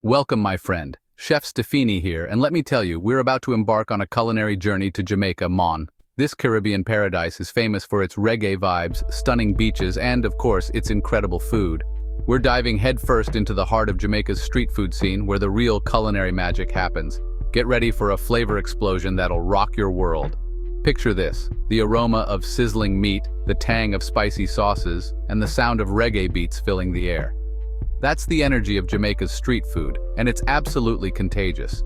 Welcome, my friend. Chef Stefini here, and let me tell you, we're about to embark on a culinary journey to Jamaica, Mon. This Caribbean paradise is famous for its reggae vibes, stunning beaches, and, of course, its incredible food. We're diving headfirst into the heart of Jamaica's street food scene, where the real culinary magic happens. Get ready for a flavor explosion that'll rock your world. Picture this: the aroma of sizzling meat, the tang of spicy sauces, and the sound of reggae beats filling the air. That's the energy of Jamaica's street food, and it's absolutely contagious.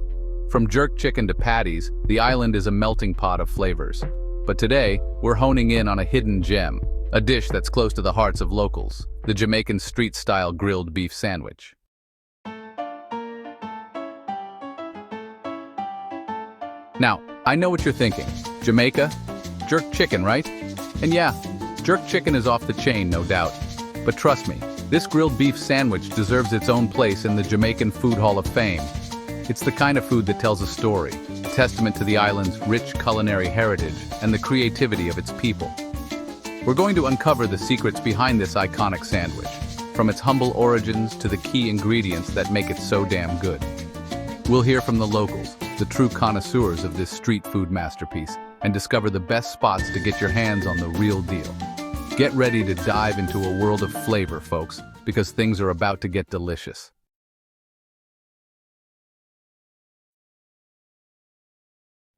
From jerk chicken to patties, the island is a melting pot of flavors. But today, we're honing in on a hidden gem, a dish that's close to the hearts of locals, the Jamaican street-style grilled beef sandwich. Now, I know what you're thinking. Jamaica? Jerk chicken, right? And yeah, jerk chicken is off the chain, no doubt. But trust me, this grilled beef sandwich deserves its own place in the Jamaican Food Hall of Fame. It's the kind of food that tells a story, a testament to the island's rich culinary heritage and the creativity of its people. We're going to uncover the secrets behind this iconic sandwich, from its humble origins to the key ingredients that make it so damn good. We'll hear from the locals, the true connoisseurs of this street food masterpiece, and discover the best spots to get your hands on the real deal. Get ready to dive into a world of flavor, folks, because things are about to get delicious.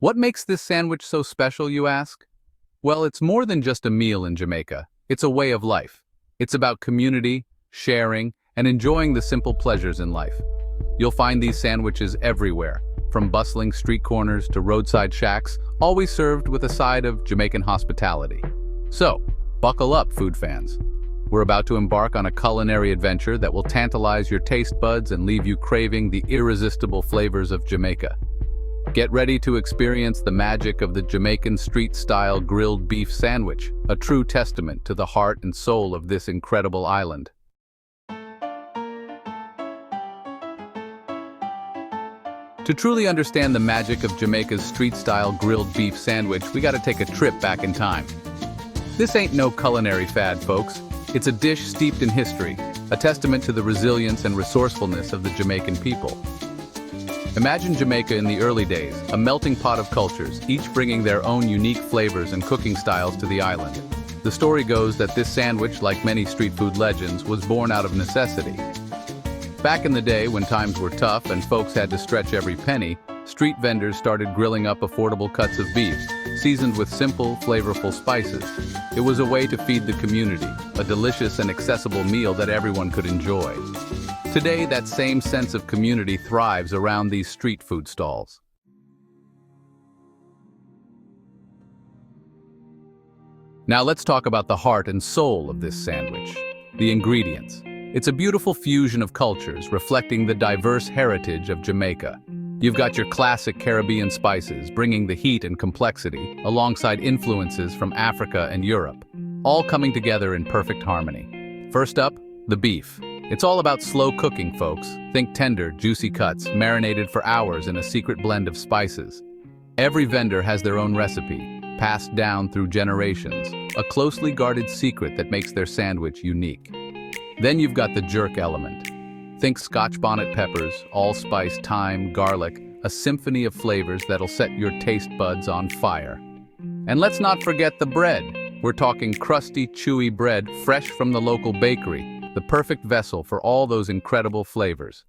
What makes this sandwich so special, you ask? Well, it's more than just a meal in Jamaica. It's a way of life. It's about community, sharing, and enjoying the simple pleasures in life. You'll find these sandwiches everywhere, from bustling street corners to roadside shacks, always served with a side of Jamaican hospitality. So, buckle up, food fans. We're about to embark on a culinary adventure that will tantalize your taste buds and leave you craving the irresistible flavors of Jamaica. Get ready to experience the magic of the Jamaican street-style grilled beef sandwich, a true testament to the heart and soul of this incredible island. To truly understand the magic of Jamaica's street-style grilled beef sandwich, we gotta take a trip back in time. This ain't no culinary fad, folks. It's a dish steeped in history, a testament to the resilience and resourcefulness of the Jamaican people. Imagine Jamaica in the early days, a melting pot of cultures, each bringing their own unique flavors and cooking styles to the island. The story goes that this sandwich, like many street food legends, was born out of necessity. Back in the day, when times were tough and folks had to stretch every penny, street vendors started grilling up affordable cuts of beef, seasoned with simple, flavorful spices. It was a way to feed the community, a delicious and accessible meal that everyone could enjoy. Today, that same sense of community thrives around these street food stalls. Now let's talk about the heart and soul of this sandwich, the ingredients. It's a beautiful fusion of cultures reflecting the diverse heritage of Jamaica. You've got your classic Caribbean spices, bringing the heat and complexity, alongside influences from Africa and Europe, all coming together in perfect harmony. First up, the beef. It's all about slow cooking, folks. Think tender, juicy cuts, marinated for hours in a secret blend of spices. Every vendor has their own recipe, passed down through generations, a closely guarded secret that makes their sandwich unique. Then you've got the jerk element. Think Scotch bonnet peppers, allspice, thyme, garlic, a symphony of flavors that'll set your taste buds on fire. And let's not forget the bread. We're talking crusty, chewy bread fresh from the local bakery, the perfect vessel for all those incredible flavors.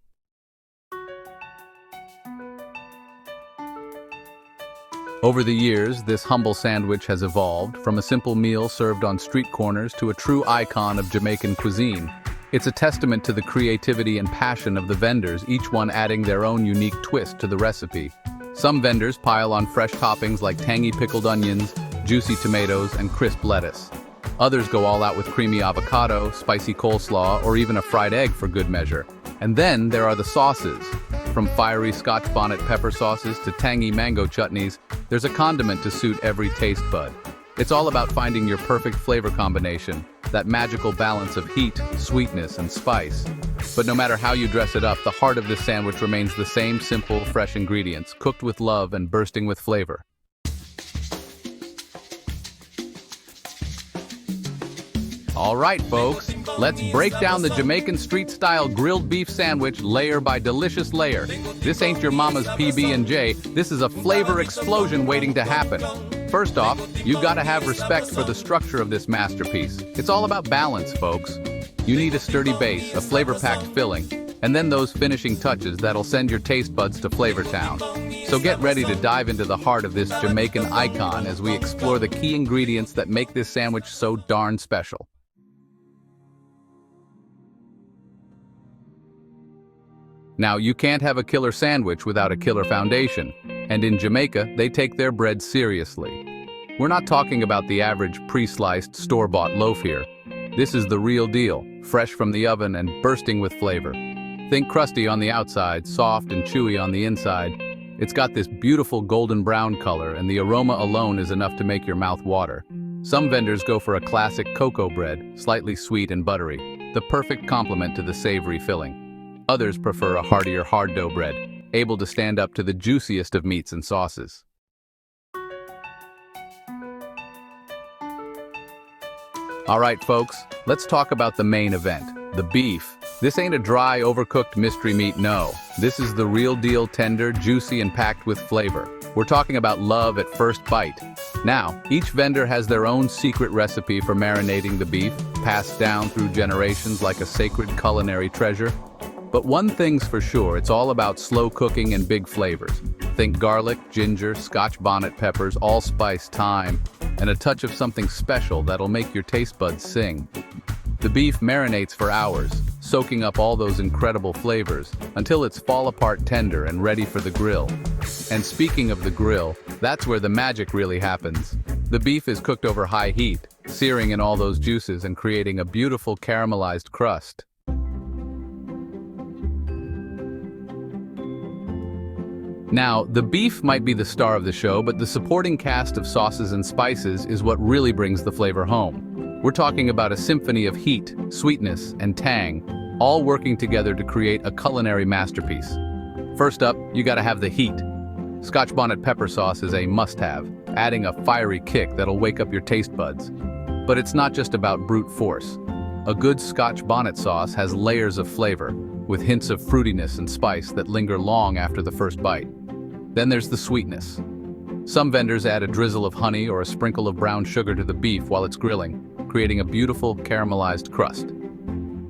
Over the years, this humble sandwich has evolved from a simple meal served on street corners to a true icon of Jamaican cuisine. It's a testament to the creativity and passion of the vendors, each one adding their own unique twist to the recipe. Some vendors pile on fresh toppings like tangy pickled onions, juicy tomatoes, and crisp lettuce. Others go all out with creamy avocado, spicy coleslaw, or even a fried egg for good measure. And then there are the sauces. From fiery Scotch bonnet pepper sauces to tangy mango chutneys, there's a condiment to suit every taste bud. It's all about finding your perfect flavor combination, that magical balance of heat, sweetness, and spice. But no matter how you dress it up, the heart of this sandwich remains the same simple, fresh ingredients, cooked with love and bursting with flavor. All right, folks, let's break down the Jamaican street-style grilled beef sandwich layer by delicious layer. This ain't your mama's PB&J, this is a flavor explosion waiting to happen. First off, you gotta have respect for the structure of this masterpiece. It's all about balance, folks. You need a sturdy base, a flavor-packed filling, and then those finishing touches that'll send your taste buds to Flavor Town. So get ready to dive into the heart of this Jamaican icon as we explore the key ingredients that make this sandwich so darn special. Now, you can't have a killer sandwich without a killer foundation, and in Jamaica, they take their bread seriously. We're not talking about the average pre-sliced, store-bought loaf here. This is the real deal, fresh from the oven and bursting with flavor. Think crusty on the outside, soft and chewy on the inside. It's got this beautiful golden brown color, and the aroma alone is enough to make your mouth water. Some vendors go for a classic cocoa bread, slightly sweet and buttery, the perfect complement to the savory filling. Others prefer a heartier hard dough bread, able to stand up to the juiciest of meats and sauces. All right, folks, let's talk about the main event, the beef. This ain't a dry, overcooked mystery meat, no. This is the real deal, tender, juicy, and packed with flavor. We're talking about love at first bite. Now, each vendor has their own secret recipe for marinating the beef, passed down through generations like a sacred culinary treasure. But one thing's for sure, it's all about slow cooking and big flavors. Think garlic, ginger, Scotch bonnet peppers, allspice, thyme, and a touch of something special that'll make your taste buds sing. The beef marinates for hours, soaking up all those incredible flavors, until it's fall-apart tender and ready for the grill. And speaking of the grill, that's where the magic really happens. The beef is cooked over high heat, searing in all those juices and creating a beautiful caramelized crust. Now, the beef might be the star of the show, but the supporting cast of sauces and spices is what really brings the flavor home. We're talking about a symphony of heat, sweetness, and tang, all working together to create a culinary masterpiece. First up, you gotta have the heat. Scotch bonnet pepper sauce is a must-have, adding a fiery kick that'll wake up your taste buds. But it's not just about brute force. A good Scotch bonnet sauce has layers of flavor, with hints of fruitiness and spice that linger long after the first bite. Then there's the sweetness. Some vendors add a drizzle of honey or a sprinkle of brown sugar to the beef while it's grilling, creating a beautiful caramelized crust.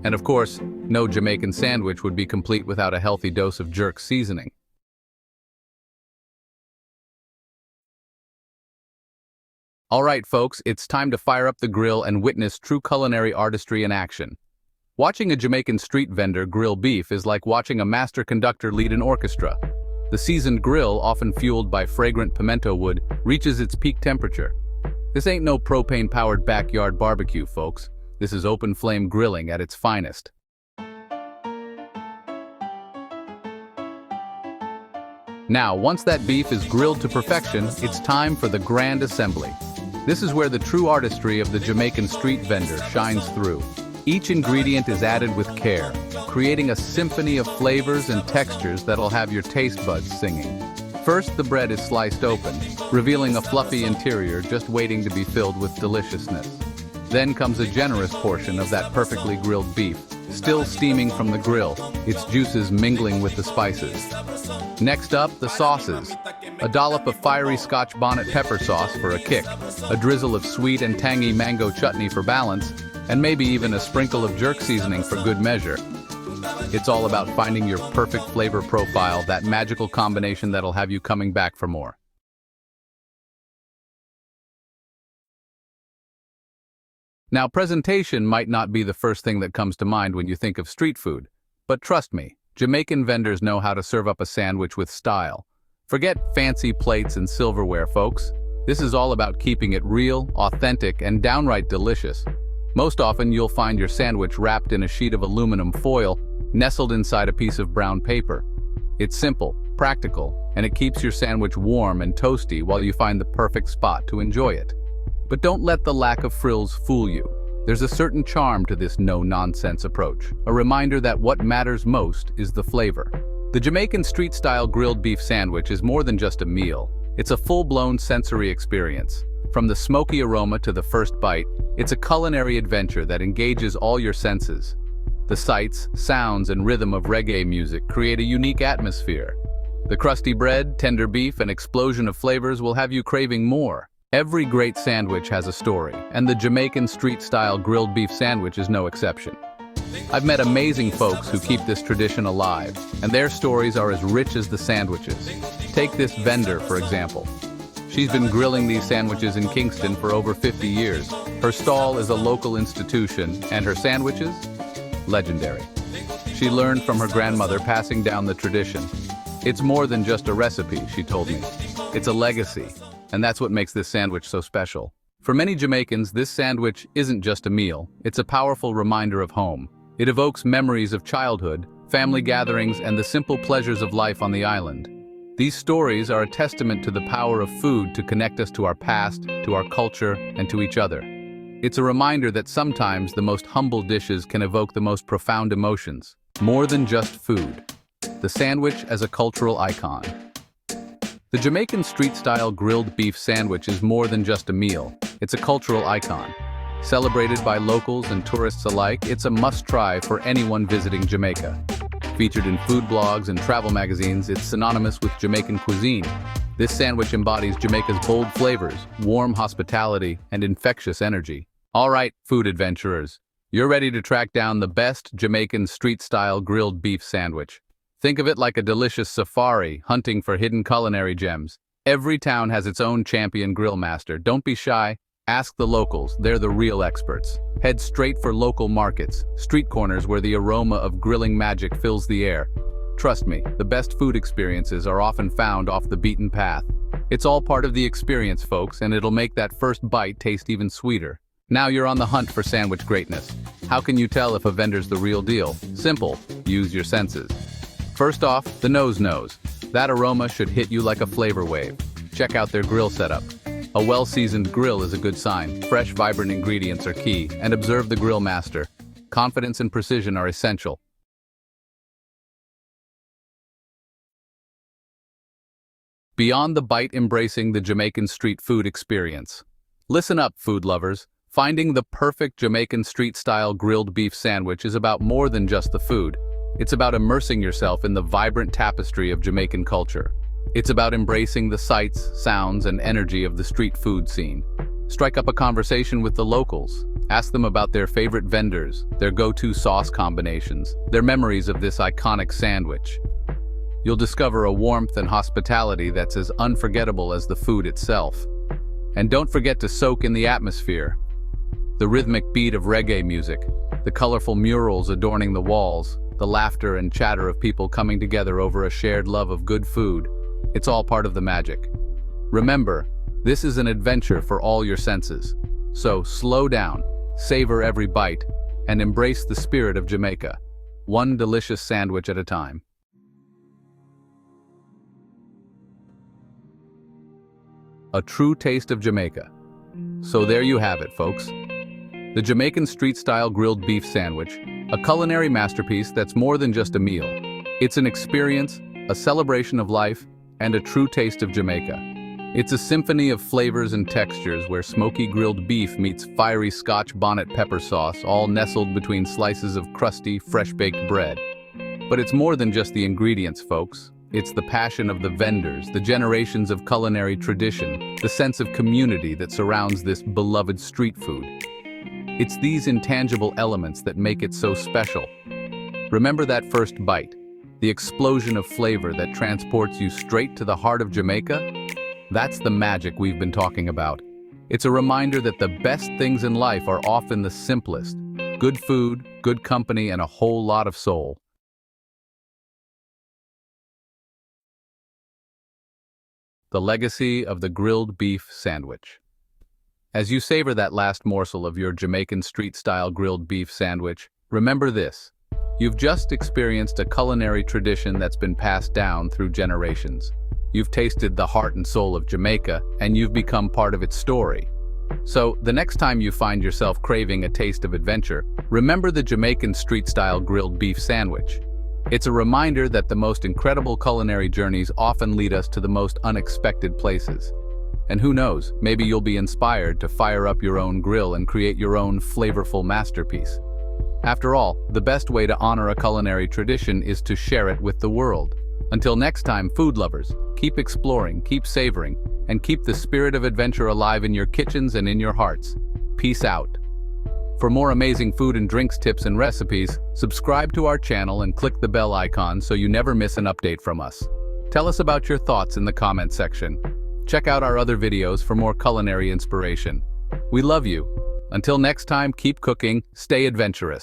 And of course, no Jamaican sandwich would be complete without a healthy dose of jerk seasoning. All right, folks, it's time to fire up the grill and witness true culinary artistry in action. Watching a Jamaican street vendor grill beef is like watching a master conductor lead an orchestra. The seasoned grill, often fueled by fragrant pimento wood, reaches its peak temperature. This ain't no propane-powered backyard barbecue, folks. This is open-flame grilling at its finest. Now, once that beef is grilled to perfection, it's time for the grand assembly. This is where the true artistry of the Jamaican street vendor shines through. Each ingredient is added with care, creating a symphony of flavors and textures that'll have your taste buds singing. First, the bread is sliced open, revealing a fluffy interior just waiting to be filled with deliciousness. Then comes a generous portion of that perfectly grilled beef, still steaming from the grill, its juices mingling with the spices. Next up, the sauces. A dollop of fiery Scotch bonnet pepper sauce for a kick, a drizzle of sweet and tangy mango chutney for balance, and maybe even a sprinkle of jerk seasoning for good measure. It's all about finding your perfect flavor profile, that magical combination that'll have you coming back for more. Now, presentation might not be the first thing that comes to mind when you think of street food, but trust me, Jamaican vendors know how to serve up a sandwich with style. Forget fancy plates and silverware, folks. This is all about keeping it real, authentic, and downright delicious. Most often, you'll find your sandwich wrapped in a sheet of aluminum foil, nestled inside a piece of brown paper. It's simple, practical, and it keeps your sandwich warm and toasty while you find the perfect spot to enjoy it. But don't let the lack of frills fool you. There's a certain charm to this no-nonsense approach, a reminder that what matters most is the flavor. The Jamaican street-style grilled beef sandwich is more than just a meal. It's a full-blown sensory experience. From the smoky aroma to the first bite, it's a culinary adventure that engages all your senses. The sights, sounds, and rhythm of reggae music create a unique atmosphere. The crusty bread, tender beef, and explosion of flavors will have you craving more. Every great sandwich has a story, and the Jamaican street-style grilled beef sandwich is no exception. I've met amazing folks who keep this tradition alive, and their stories are as rich as the sandwiches. Take this vendor, for example. She's been grilling these sandwiches in Kingston for over 50 years. Her stall is a local institution, and her sandwiches? Legendary. She learned from her grandmother, passing down the tradition. It's more than just a recipe, she told me. It's a legacy, and that's what makes this sandwich so special. For many Jamaicans, this sandwich isn't just a meal, it's a powerful reminder of home. It evokes memories of childhood, family gatherings, and the simple pleasures of life on the island. These stories are a testament to the power of food to connect us to our past, to our culture, and to each other. It's a reminder that sometimes the most humble dishes can evoke the most profound emotions. More than just food. The sandwich as a cultural icon. The Jamaican street-style grilled beef sandwich is more than just a meal. It's a cultural icon. Celebrated by locals and tourists alike, it's a must-try for anyone visiting Jamaica. Featured in food blogs and travel magazines, it's synonymous with Jamaican cuisine. This sandwich embodies Jamaica's bold flavors, warm hospitality, and infectious energy. All right, food adventurers, you're ready to track down the best Jamaican street-style grilled beef sandwich. Think of it like a delicious safari, hunting for hidden culinary gems. Every town has its own champion grill master. Don't be shy. Ask the locals, they're the real experts. Head straight for local markets, street corners where the aroma of grilling magic fills the air. Trust me, the best food experiences are often found off the beaten path. It's all part of the experience, folks, and it'll make that first bite taste even sweeter. Now you're on the hunt for sandwich greatness. How can you tell if a vendor's the real deal? Simple, use your senses. First off, the nose knows. That aroma should hit you like a flavor wave. Check out their grill setup. A well-seasoned grill is a good sign. Fresh, vibrant ingredients are key, and observe the grill master. Confidence and precision are essential. Beyond the bite, embracing the Jamaican street food experience. Listen up, food lovers. Finding the perfect Jamaican street-style grilled beef sandwich is about more than just the food. It's about immersing yourself in the vibrant tapestry of Jamaican culture. It's about embracing the sights, sounds, and energy of the street food scene. Strike up a conversation with the locals. Ask them about their favorite vendors, their go-to sauce combinations, their memories of this iconic sandwich. You'll discover a warmth and hospitality that's as unforgettable as the food itself. And don't forget to soak in the atmosphere. The rhythmic beat of reggae music, the colorful murals adorning the walls, the laughter and chatter of people coming together over a shared love of good food. It's all part of the magic. Remember, this is an adventure for all your senses. So slow down, savor every bite, and embrace the spirit of Jamaica, one delicious sandwich at a time. A true taste of Jamaica. So there you have it, folks. The Jamaican street-style grilled beef sandwich, a culinary masterpiece that's more than just a meal. It's an experience, a celebration of life, and a true taste of Jamaica. It's a symphony of flavors and textures where smoky grilled beef meets fiery Scotch bonnet pepper sauce, all nestled between slices of crusty, fresh-baked bread. But it's more than just the ingredients, folks. It's the passion of the vendors, the generations of culinary tradition, the sense of community that surrounds this beloved street food. It's these intangible elements that make it so special. Remember that first bite, the explosion of flavor that transports you straight to the heart of Jamaica? That's the magic we've been talking about. It's a reminder that the best things in life are often the simplest. Good food, good company, and a whole lot of soul. The legacy of the grilled beef sandwich. As you savor that last morsel of your Jamaican street-style grilled beef sandwich, remember this. You've just experienced a culinary tradition that's been passed down through generations. You've tasted the heart and soul of Jamaica, and you've become part of its story. So, the next time you find yourself craving a taste of adventure, remember the Jamaican street-style grilled beef sandwich. It's a reminder that the most incredible culinary journeys often lead us to the most unexpected places. And who knows, maybe you'll be inspired to fire up your own grill and create your own flavorful masterpiece. After all, the best way to honor a culinary tradition is to share it with the world. Until next time, food lovers, keep exploring, keep savoring, and keep the spirit of adventure alive in your kitchens and in your hearts. Peace out. For more amazing food and drinks tips and recipes, subscribe to our channel and click the bell icon so you never miss an update from us. Tell us about your thoughts in the comment section. Check out our other videos for more culinary inspiration. We love you. Until next time, keep cooking, stay adventurous.